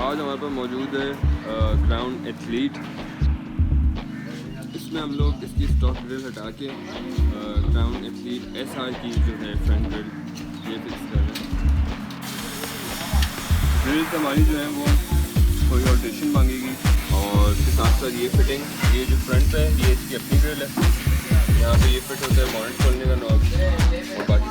आज हमारे पास मौजूद है क्राउन एथलीट। इसमें हम लोग इसकी स्टॉक ड्रिल हटा के क्राउन एथलीट SR की जो है फ्रंट ड्रिल ये फिक्स कर रहे हैं। ड्रिल्स हमारी जो है वो थोड़ी ऑल्ट्रेशन मांगेगी और इसके साथ साथ ये फिटिंग, ये जो फ्रंट है ये इसकी अपनी ड्रिल है। यहाँ पे ये फिट होता है मॉनिटर खोलने का नॉब और बाकी